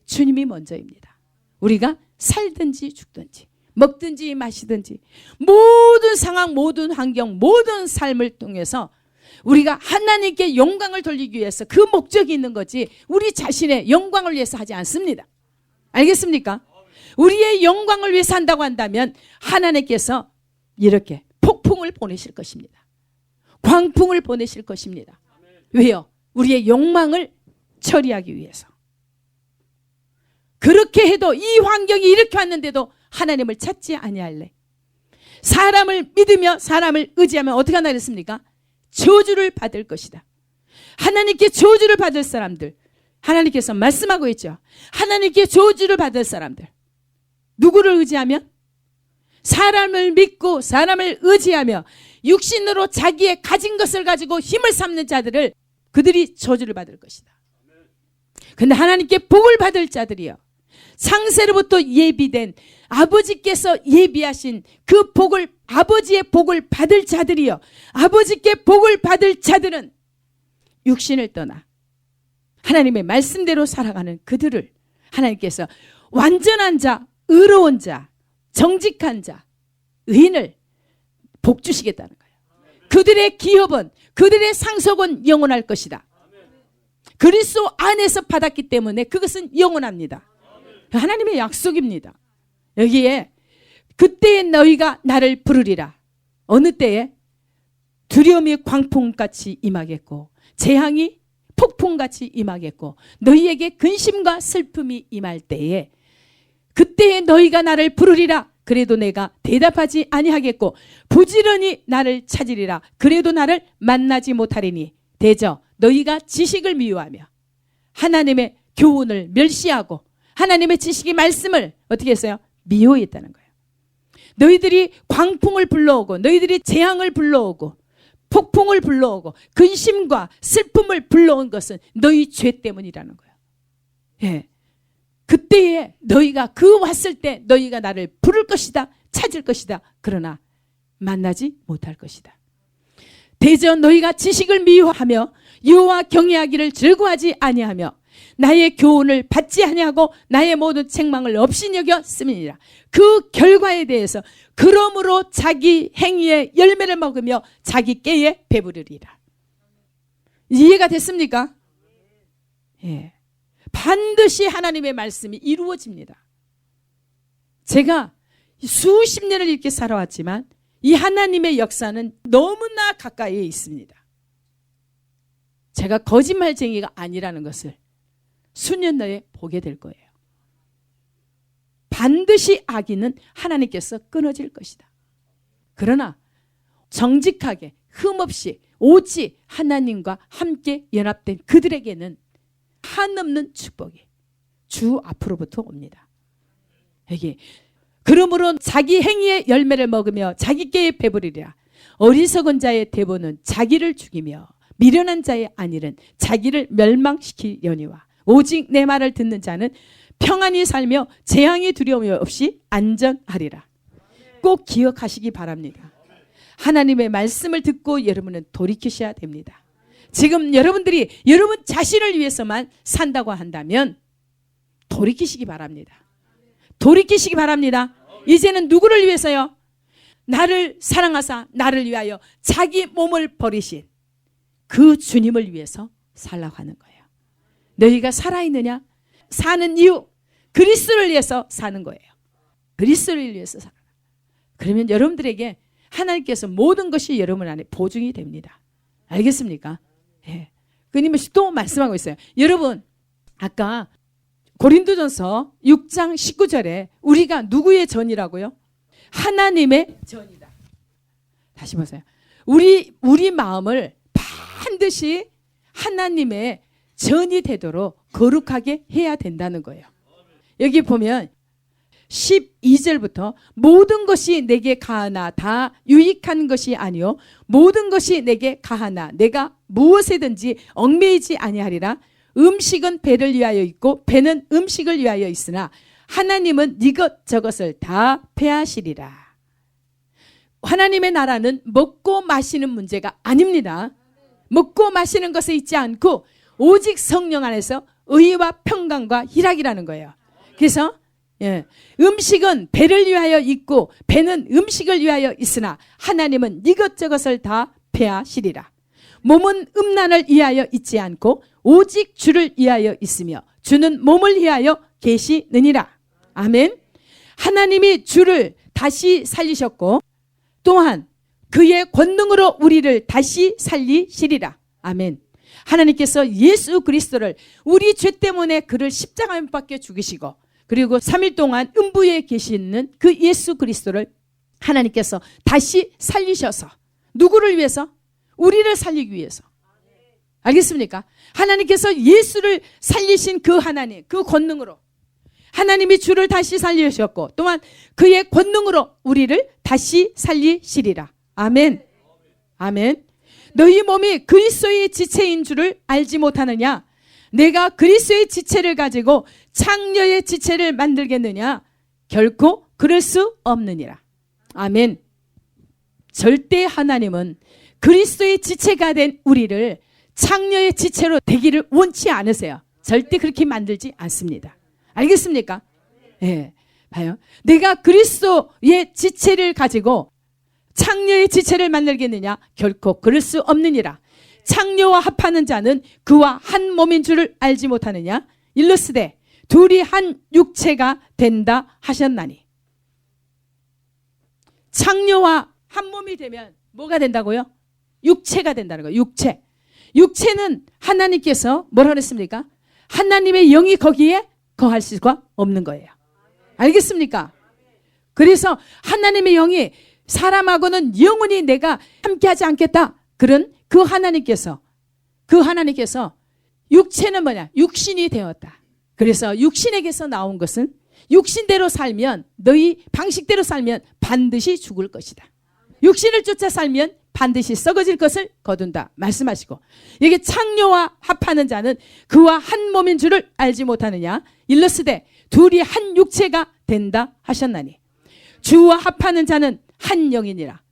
주님이 먼저입니다. 우리가 살든지 죽든지 먹든지 마시든지 모든 상황, 모든 환경, 모든 삶을 통해서 우리가 하나님께 영광을 돌리기 위해서 그 목적이 있는 거지 우리 자신의 영광을 위해서 하지 않습니다. 알겠습니까? 우리의 영광을 위해서 한다고 한다면 하나님께서 이렇게 폭풍을 보내실 것입니다. 광풍을 보내실 것입니다. 왜요? 우리의 욕망을 처리하기 위해서. 그렇게 해도 이 환경이 이렇게 왔는데도 하나님을 찾지 아니할래. 사람을 믿으며 사람을 의지하면 어떻게 하나 그랬습니까? 저주를 받을 것이다. 하나님께 저주를 받을 사람들, 하나님께서 말씀하고 있죠. 하나님께 저주를 받을 사람들, 누구를 의지하면? 사람을 믿고 사람을 의지하며 육신으로 자기의 가진 것을 가지고 힘을 삼는 자들을, 그들이 저주를 받을 것이다. 근데 하나님께 복을 받을 자들이요, 창세로부터 예비된 아버지께서 예비하신 그 복을, 아버지의 복을 받을 자들이요, 아버지께 복을 받을 자들은 육신을 떠나 하나님의 말씀대로 살아가는 그들을 하나님께서 완전한 자, 의로운 자, 정직한 자, 의인을 복 주시겠다는 거예요. 그들의 기업은, 그들의 상속은 영원할 것이다. 그리스도 안에서 받았기 때문에 그것은 영원합니다. 하나님의 약속입니다. 여기에 그때에 너희가 나를 부르리라. 어느 때에? 두려움이 광풍같이 임하겠고 재앙이 폭풍같이 임하겠고 너희에게 근심과 슬픔이 임할 때에, 그때에 너희가 나를 부르리라. 그래도 내가 대답하지 아니하겠고 부지런히 나를 찾으리라. 그래도 나를 만나지 못하리니 대저 너희가 지식을 미워하며 하나님의 교훈을 멸시하고 하나님의 지식의 말씀을 어떻게 했어요? 미워했다는 거예요. 너희들이 광풍을 불러오고 너희들이 재앙을 불러오고 폭풍을 불러오고 근심과 슬픔을 불러온 것은 너희 죄 때문이라는 거예요. 예. 그때에 너희가 그 왔을 때 너희가 나를 부를 것이다. 찾을 것이다. 그러나 만나지 못할 것이다. 대저 너희가 지식을 미워하며 여호와 경외하기를 즐거워하지 아니하며 나의 교훈을 받지 아니하고 나의 모든 책망을 없이 여겨 씀이니라. 그 결과에 대해서 그러므로 자기 행위의 열매를 먹으며 자기 깨에 배부르리라. 이해가 됐습니까? 예. 반드시 하나님의 말씀이 이루어집니다. 제가 수십 년을 이렇게 살아왔지만 이 하나님의 역사는 너무나 가까이에 있습니다. 제가 거짓말쟁이가 아니라는 것을 수년 내에 보게 될 거예요. 반드시 악인은 하나님께서 끊어질 것이다. 그러나 정직하게 흠없이 오직 하나님과 함께 연합된 그들에게는 한없는 축복이 주 앞으로부터 옵니다. 여기 그러므로 자기 행위의 열매를 먹으며 자기 깨에 배부르리라. 어리석은 자의 대보는 자기를 죽이며 미련한 자의 안일은 자기를 멸망시키려니와 오직 내 말을 듣는 자는 평안히 살며 재앙이 두려움이 없이 안전하리라. 꼭 기억하시기 바랍니다. 하나님의 말씀을 듣고 여러분은 돌이키셔야 됩니다. 지금 여러분들이 여러분 자신을 위해서만 산다고 한다면 돌이키시기 바랍니다. 돌이키시기 바랍니다. 이제는 누구를 위해서요? 나를 사랑하사 나를 위하여 자기 몸을 버리신 그 주님을 위해서 살라고 하는 거예요. 너희가 살아있느냐? 사는 이유 그리스도를 위해서 사는 거예요. 그리스도를 위해서 살아라. 그러면 여러분들에게 하나님께서 모든 것이 여러분 안에 보증이 됩니다. 알겠습니까? 예. 끊임없이 또 말씀하고 있어요. 여러분 아까 고린도전서 6장 19절에 우리가 누구의 전이라고요? 하나님의 전이다. 다시 보세요. 우리 마음을 반드시 하나님의 전이 되도록 거룩하게 해야 된다는 거예요. 여기 보면 12절부터 모든 것이 내게 가하나 다 유익한 것이 아니요 모든 것이 내게 가하나 내가 무엇에든지 얽매이지 아니하리라. 음식은 배를 위하여 있고 배는 음식을 위하여 있으나 하나님은 이것저것을 다 패하시리라. 하나님의 나라는 먹고 마시는 문제가 아닙니다. 먹고 마시는 것에 있지 않고 오직 성령 안에서 의와 평강과 희락이라는 거예요. 그래서 음식은 배를 위하여 있고 배는 음식을 위하여 있으나 하나님은 이것저것을 다 패하시리라. 몸은 음란을 위하여 있지 않고 오직 주를 위하여 있으며 주는 몸을 위하여 계시느니라. 아멘. 하나님이 주를 다시 살리셨고 또한 그의 권능으로 우리를 다시 살리시리라. 아멘. 하나님께서 예수 그리스도를 우리 죄 때문에 그를 십자가에 못 박혀 죽이시고 그리고 3일 동안 음부에 계시는 그 예수 그리스도를 하나님께서 다시 살리셔서 누구를 위해서? 우리를 살리기 위해서. 알겠습니까? 하나님께서 예수를 살리신 그 하나님, 그 권능으로 하나님이 주를 다시 살리셨고 또한 그의 권능으로 우리를 다시 살리시리라. 아멘. 아멘. 너희 몸이 그리스도의 지체인 줄을 알지 못하느냐? 내가 그리스도의 지체를 가지고 창녀의 지체를 만들겠느냐? 결코 그럴 수 없느니라. 아멘. 절대 하나님은 그리스도의 지체가 된 우리를 창녀의 지체로 되기를 원치 않으세요. 절대 그렇게 만들지 않습니다. 알겠습니까? 예. 봐요. 내가 그리스도의 지체를 가지고 창녀의 지체를 만들겠느냐? 결코 그럴 수 없느니라. 창녀와 합하는 자는 그와 한 몸인 줄을 알지 못하느냐? 일러스되 둘이 한 육체가 된다 하셨나니. 창녀와 한 몸이 되면 뭐가 된다고요? 육체가 된다는 거예요. 육체. 육체는 하나님께서 뭐라 그랬습니까? 하나님의 영이 거기에 거할 수가 없는 거예요. 알겠습니까? 그래서 하나님의 영이 사람하고는 영원히 내가 함께하지 않겠다. 그런 그 하나님께서 육체는 뭐냐? 육신이 되었다. 그래서 육신에게서 나온 것은 육신대로 살면, 너희 방식대로 살면 반드시 죽을 것이다. 육신을 쫓아 살면 반드시 썩어질 것을 거둔다 말씀하시고, 여기 창녀와 합하는 자는 그와 한 몸인 줄을 알지 못하느냐. 일러스되 둘이 한 육체가 된다 하셨나니, 주와 합하는 자는 한 영이니라.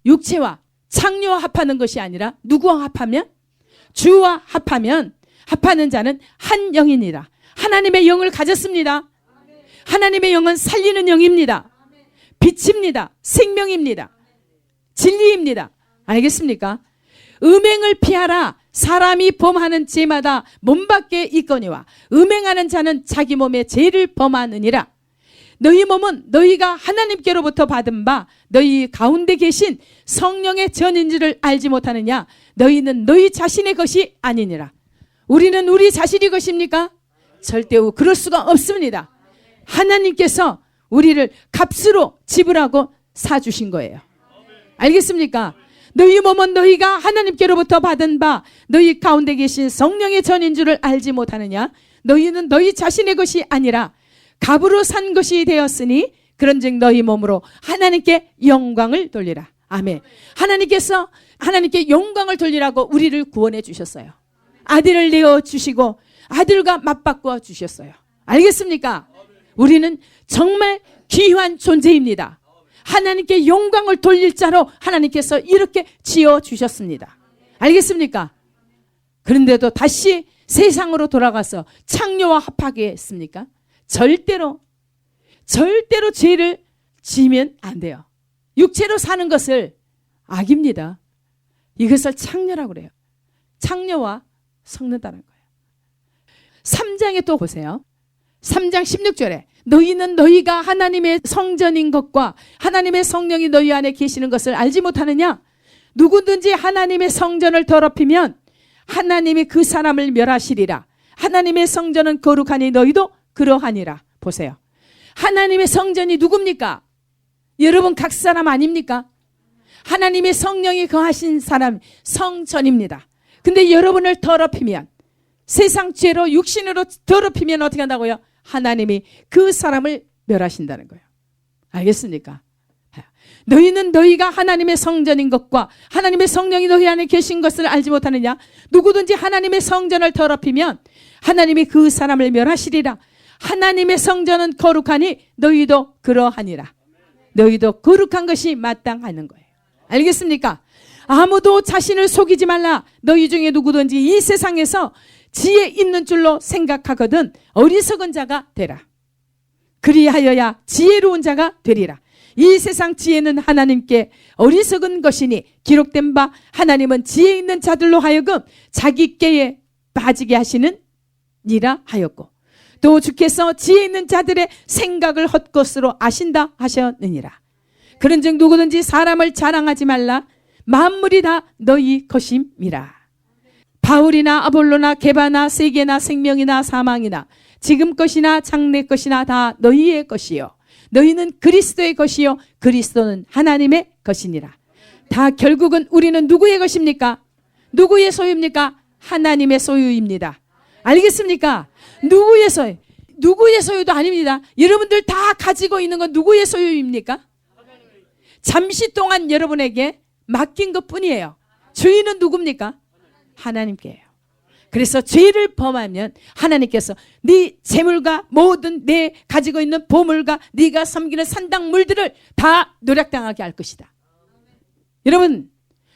육체와 창녀와 합하는 것이 아니라 누구와 합하면? 주와 합하는 자는 한 영이니라. 하나님의 영을 가졌습니다. 하나님의 영은 살리는 영입니다. 빛입니다. 생명입니다. 진리입니다. 알겠습니까? 음행을 피하라. 사람이 범하는 죄마다 몸 밖에 있거니와 음행하는 자는 자기 몸에 죄를 범하느니라. 너희 몸은 너희가 하나님께로부터 받은 바 너희 가운데 계신 성령의 전인지를 알지 못하느냐. 너희는 너희 자신의 것이 아니니라. 우리는 우리 자신이 것입니까? 절대 그럴 수가 없습니다. 하나님께서 우리를 값으로 지불하고 사주신 거예요. 알겠습니까? 너희 몸은 너희가 하나님께로부터 받은 바 너희 가운데 계신 성령의 전인 줄을 알지 못하느냐. 너희는 너희 자신의 것이 아니라 값으로 산 것이 되었으니 그런즉 너희 몸으로 하나님께 영광을 돌리라. 아멘. 하나님께 영광을 돌리라고 우리를 구원해 주셨어요. 아들을 내어 주시고 아들과 맞바꾸어 주셨어요. 알겠습니까? 우리는 정말 귀한 존재입니다. 하나님께 영광을 돌릴 자로 하나님께서 이렇게 지어 주셨습니다. 알겠습니까? 그런데도 다시 세상으로 돌아가서 창녀와 합하게 했습니까? 절대로 죄를 지으면 안 돼요. 육체로 사는 것을 악입니다. 이것을 창녀라고 그래요. 창녀와 섞는다는 거예요. 3장에 또 보세요. 3장 16절에 너희는 너희가 하나님의 성전인 것과 하나님의 성령이 너희 안에 계시는 것을 알지 못하느냐. 누구든지 하나님의 성전을 더럽히면 하나님이 그 사람을 멸하시리라. 하나님의 성전은 거룩하니 너희도 그러하니라. 보세요. 하나님의 성전이 누굽니까? 여러분 각 사람 아닙니까? 하나님의 성령이 거하신 사람 성전입니다. 근데 여러분을 더럽히면, 세상 죄로 육신으로 더럽히면 어떻게 한다고요? 하나님이 그 사람을 멸하신다는 거예요. 알겠습니까? 너희는 너희가 하나님의 성전인 것과 하나님의 성령이 너희 안에 계신 것을 알지 못하느냐. 누구든지 하나님의 성전을 더럽히면 하나님이 그 사람을 멸하시리라. 하나님의 성전은 거룩하니 너희도 그러하니라. 너희도 거룩한 것이 마땅하는 거예요. 알겠습니까? 아무도 자신을 속이지 말라. 너희 중에 누구든지 이 세상에서 지혜 있는 줄로 생각하거든 어리석은 자가 되라. 그리하여야 지혜로운 자가 되리라. 이 세상 지혜는 하나님께 어리석은 것이니 기록된 바 하나님은 지혜 있는 자들로 하여금 자기 꾀에 빠지게 하시는 이라 하였고, 또 주께서 지혜 있는 자들의 생각을 헛것으로 아신다 하셨느니라. 그런즉 누구든지 사람을 자랑하지 말라. 만물이 다 너희 것임이라. 바울이나 아볼로나 게바나 세계나 생명이나 사망이나 지금 것이나 장래 것이나 다 너희의 것이요 너희는 그리스도의 것이요 그리스도는 하나님의 것이니라. 다 결국은 우리는 누구의 것입니까? 누구의 소유입니까? 하나님의 소유입니다. 알겠습니까? 누구의 소유? 누구의 소유도 아닙니다. 여러분들 다 가지고 있는 건 누구의 소유입니까? 잠시 동안 여러분에게 맡긴 것뿐이에요. 주인은 누굽니까? 하나님께요. 그래서 죄를 범하면 하나님께서 네 재물과 모든 내 가지고 있는 보물과 네가 섬기는 산당물들을 다 노략당하게 할 것이다. 여러분,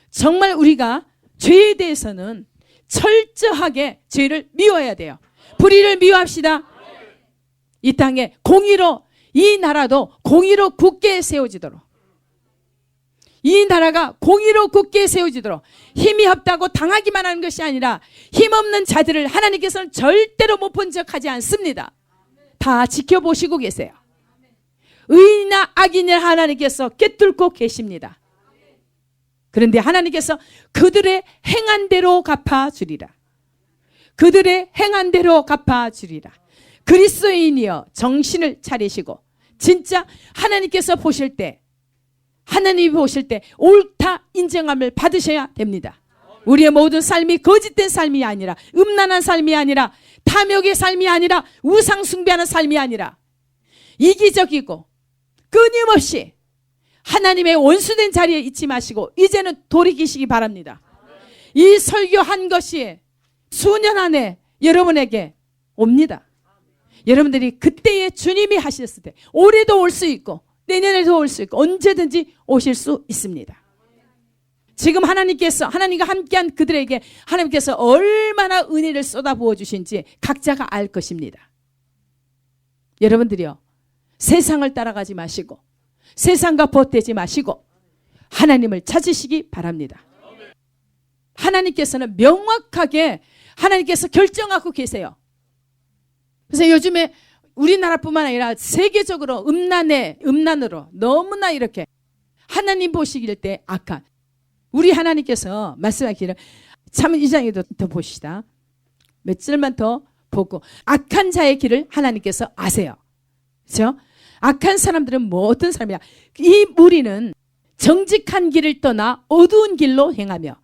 정말 우리가 죄에 대해서는 철저하게 죄를 미워해야 돼요. 불의를 미워합시다. 이 땅에 공의로, 이 나라도 공의로 굳게 세워지도록, 이 나라가 공의로 굳게 세워지도록, 힘이 없다고 당하기만 하는 것이 아니라 힘없는 자들을 하나님께서는 절대로 못 본 척 하지 않습니다. 다 지켜보시고 계세요. 의인이나 악인을 하나님께서 꿰뚫고 계십니다. 그런데 하나님께서 그들의 행한 대로 갚아주리라. 그들의 행한 대로 갚아주리라. 그리스도인이여 정신을 차리시고 진짜 하나님께서 보실 때, 하나님이 보실 때 옳다 인정함을 받으셔야 됩니다. 우리의 모든 삶이 거짓된 삶이 아니라, 음란한 삶이 아니라, 탐욕의 삶이 아니라, 우상 숭배하는 삶이 아니라, 이기적이고 끊임없이 하나님의 원수된 자리에 있지 마시고 이제는 돌이키시기 바랍니다. 이 설교한 것이 수년 안에 여러분에게 옵니다. 여러분들이 그때에 주님이 하셨을 때, 올해도 올 수 있고 내년에도 올 수 있고 언제든지 오실 수 있습니다. 지금 하나님과 함께한 그들에게 하나님께서 얼마나 은혜를 쏟아부어 주신지 각자가 알 것입니다. 여러분들이요, 세상을 따라가지 마시고 세상과 보태지 마시고 하나님을 찾으시기 바랍니다. 하나님께서는 명확하게 하나님께서 결정하고 계세요. 그래서 요즘에 우리나라뿐만 아니라 세계적으로 음란으로 너무나 이렇게 하나님 보시길 때 악한, 우리 하나님께서 말씀하기를, 참 2장에도 더 보시다. 몇 절만 더 보고, 악한 자의 길을 하나님께서 아세요. 그렇죠? 악한 사람들은 뭐 어떤 사람이야? 이 무리는 정직한 길을 떠나 어두운 길로 행하며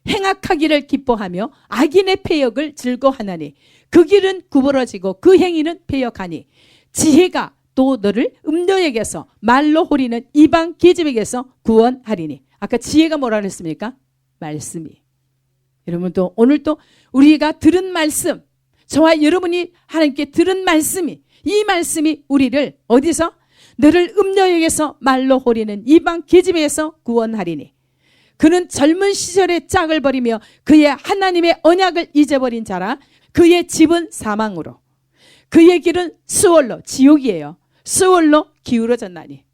행악하기를 기뻐하며 악인의 패역을 즐거워하나니 그 길은 구부러지고 그 행위는 패역하니 지혜가 또 너를 음녀에게서 말로 호리는 이방 계집에게서 구원하리니. 아까 지혜가 뭐라 그랬습니까? 말씀이. 여러분, 또 오늘 또 우리가 들은 말씀, 저와 여러분이 하나님께 들은 말씀이, 이 말씀이 우리를 어디서? 너를 음녀에게서 말로 호리는 이방 계집에게서 구원하리니 그는 젊은 시절의 짝을 버리며 그의 하나님의 언약을 잊어버린 자라. 그의 집은 사망으로, 그의 길은 수월로, 지옥이에요. 수월로 기울어졌나니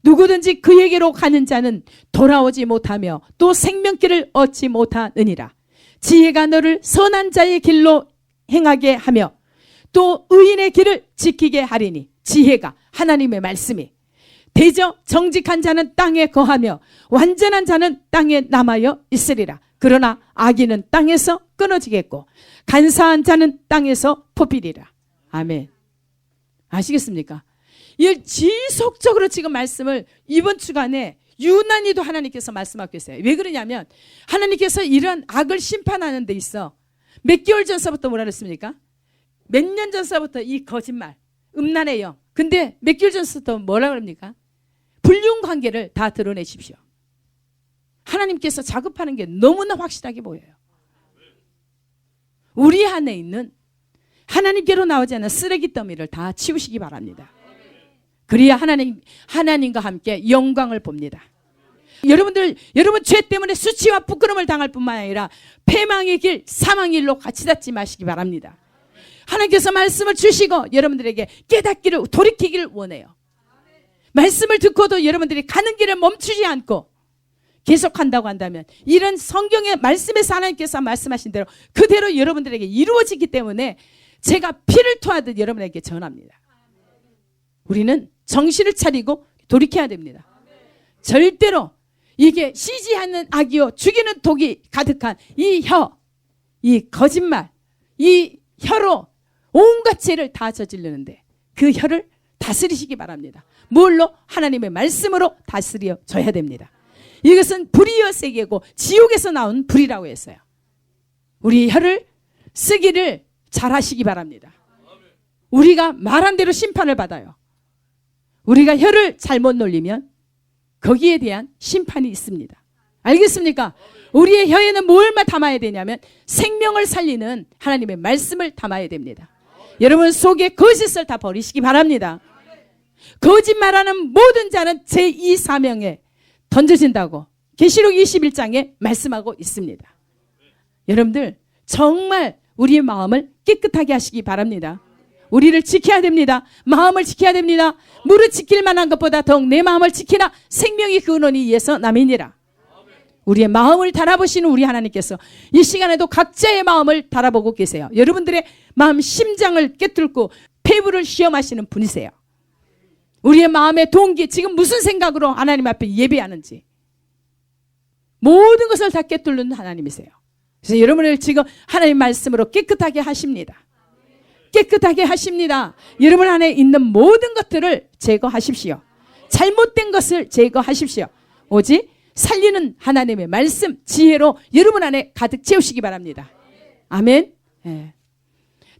누구든지 그에게로 가는 자는 돌아오지 못하며 또 생명길을 얻지 못하느니라. 지혜가 너를 선한 자의 길로 행하게 하며 또 의인의 길을 지키게 하리니, 지혜가 하나님의 말씀이 대저 정직한 자는 땅에 거하며 완전한 자는 땅에 남아여 있으리라. 그러나 악인은 땅에서 끊어지겠고 간사한 자는 땅에서 뽑히리라. 아멘. 아시겠습니까? 이 지속적으로 지금 말씀을 이번 주간에 유난히도 하나님께서 말씀하고 계세요. 왜 그러냐면 하나님께서 이런 악을 심판하는 데 있어 몇 개월 전서부터 뭐라 그랬습니까? 몇 년 전서부터 이 거짓말, 음란의 영. 근데 몇 개월 전서부터 뭐라 그럽니까? 불륜 관계를 다 드러내십시오. 하나님께서 작업하는 게 너무나 확실하게 보여요. 우리 안에 있는 하나님께로 나오지 않는 쓰레기 더미를 다 치우시기 바랍니다. 그래야 하나님과 함께 영광을 봅니다. 여러분 죄 때문에 수치와 부끄러움을 당할 뿐만 아니라 패망의 길, 사망의 길로 같이 닿지 마시기 바랍니다. 하나님께서 말씀을 주시고 여러분들에게 깨닫기를, 돌이키기를 원해요. 말씀을 듣고도 여러분들이 가는 길을 멈추지 않고 계속한다고 한다면 이런 성경의 말씀에서 하나님께서 말씀하신 대로 그대로 여러분들에게 이루어지기 때문에 제가 피를 토하듯 여러분에게 전합니다. 우리는 정신을 차리고 돌이켜야 됩니다. 절대로 이게 쉬지 않는 악이요 죽이는 독이 가득한 이 거짓말, 이 혀로 온갖 죄를 다 저지르는데 그 혀를 다스리시기 바랍니다. 뭘로? 하나님의 말씀으로 다스려 줘야 됩니다. 이것은 불이여 세계고 지옥에서 나온 불이라고 했어요. 우리 혀를 쓰기를 잘하시기 바랍니다. 우리가 말한 대로 심판을 받아요. 우리가 혀를 잘못 놀리면 거기에 대한 심판이 있습니다. 알겠습니까? 우리의 혀에는 뭘 담아야 되냐면 생명을 살리는 하나님의 말씀을 담아야 됩니다. 여러분 속에 거짓을 다 버리시기 바랍니다. 거짓말하는 모든 자는 제2 사명에 던져진다고 계시록 21장에 말씀하고 있습니다. 여러분들 정말 우리의 마음을 깨끗하게 하시기 바랍니다. 우리를 지켜야 됩니다. 마음을 지켜야 됩니다. 무릇 지킬 만한 것보다 더욱 내 마음을 지키라. 생명이 그 근원이 이에서 남이니라. 우리의 마음을 달아보시는 우리 하나님께서 이 시간에도 각자의 마음을 달아보고 계세요. 여러분들의 마음 심장을 꿰뚫고 폐부를 시험하시는 분이세요. 우리의 마음의 동기, 지금 무슨 생각으로 하나님 앞에 예배하는지 모든 것을 다 꿰뚫는 하나님이세요. 그래서 여러분을 지금 하나님 말씀으로 깨끗하게 하십니다. 깨끗하게 하십니다. 여러분 안에 있는 모든 것들을 제거하십시오. 잘못된 것을 제거하십시오. 오직 살리는 하나님의 말씀, 지혜로 여러분 안에 가득 채우시기 바랍니다. 아멘. 예.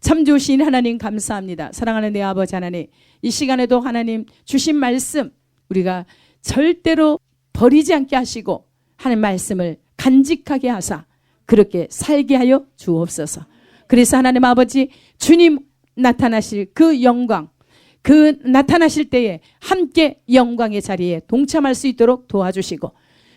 참 좋으신 하나님 감사합니다. 사랑하는 내 아버지 하나님, 이 시간에도 하나님 주신 말씀 우리가 절대로 버리지 않게 하시고 하나님 말씀을 간직하게 하사 그렇게 살게 하여 주옵소서. 그래서 하나님 아버지, 주님 나타나실 그 영광, 그 나타나실 때에 함께 영광의 자리에 동참할 수 있도록 도와주시고,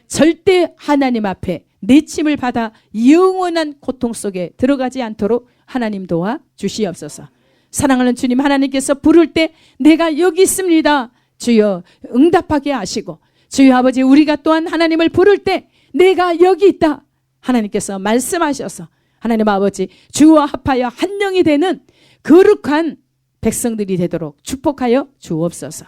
절대 하나님 앞에 내침을 받아 영원한 고통 속에 들어가지 않도록 하나님 도와 주시옵소서. 사랑하는 주님, 하나님께서 부를 때 내가 여기 있습니다 주여 응답하게 하시고, 주여 아버지, 우리가 또한 하나님을 부를 때 내가 여기 있다 하나님께서 말씀하셔서 하나님 아버지, 주와 합하여 한 영이 되는 거룩한 백성들이 되도록 축복하여 주옵소서.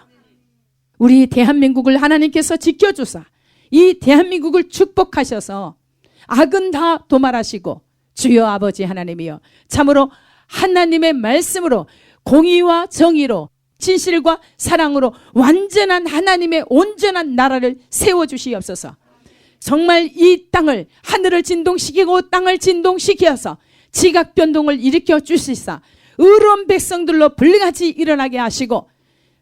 우리 대한민국을 하나님께서 지켜주사 이 대한민국을 축복하셔서 악은 다 도말하시고, 주여 아버지 하나님이여, 참으로 하나님의 말씀으로 공의와 정의로 진실과 사랑으로 완전한 하나님의 온전한 나라를 세워주시옵소서. 정말 이 땅을, 하늘을 진동시키고 땅을 진동시켜서 지각 변동을 일으켜 주시사 의로운 백성들로 불같이 일어나게 하시고,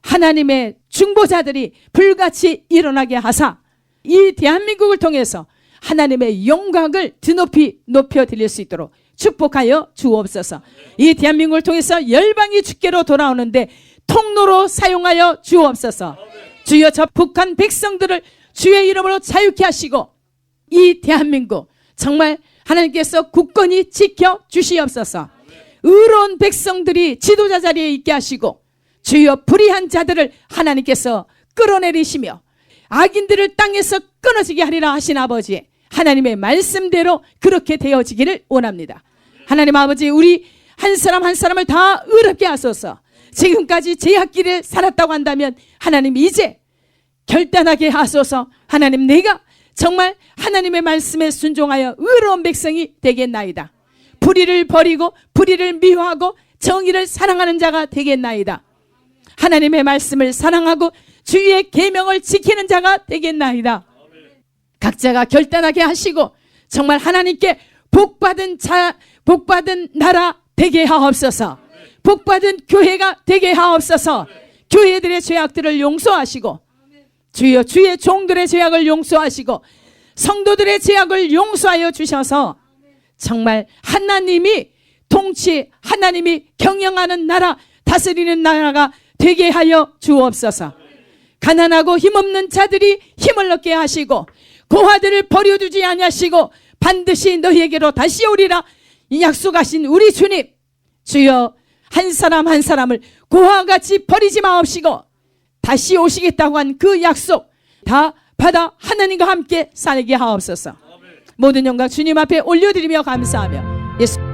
하나님의 중보자들이 불같이 일어나게 하사 이 대한민국을 통해서 하나님의 영광을 드높이 높여드릴 수 있도록 축복하여 주옵소서. 이 대한민국을 통해서 열방이 주께로 돌아오는데 통로로 사용하여 주옵소서. 주여, 저 북한 백성들을 주의 이름으로 자유케 하시고 이 대한민국 정말 하나님께서 굳건히 지켜 주시옵소서. 의로운 백성들이 지도자 자리에 있게 하시고, 주여 불의한 자들을 하나님께서 끌어내리시며 악인들을 땅에서 끊어지게 하리라 하신 아버지, 하나님의 말씀대로 그렇게 되어지기를 원합니다. 하나님 아버지, 우리 한 사람 한 사람을 다 의롭게 하소서. 지금까지 죄악길을 살았다고 한다면 하나님 이제 결단하게 하소서. 하나님, 내가 정말 하나님의 말씀에 순종하여 의로운 백성이 되겠나이다. 불의를 버리고 불의를 미워하고 정의를 사랑하는 자가 되겠나이다. 하나님의 말씀을 사랑하고 주의 계명을 지키는 자가 되겠나이다. 각자가 결단하게 하시고 정말 하나님께 복받은 자, 복받은 나라 되게 하옵소서. 복받은 교회가 되게 하옵소서. 교회들의 죄악들을 용서하시고, 주여 주의 종들의 죄악을 용서하시고 성도들의 죄악을 용서하여 주셔서 정말 하나님이 통치, 하나님이 경영하는 나라, 다스리는 나라가 되게 하여 주옵소서. 가난하고 힘없는 자들이 힘을 얻게 하시고 고아들을 버려두지 아니하시고 반드시 너희에게로 다시 오리라 약속하신 우리 주님, 주여 한 사람 한 사람을 고아같이 버리지 마옵시고 다시 오시겠다고 한 그 약속 다 받아 하나님과 함께 살게 하옵소서. 모든 영광 주님 앞에 올려드리며 감사하며 예수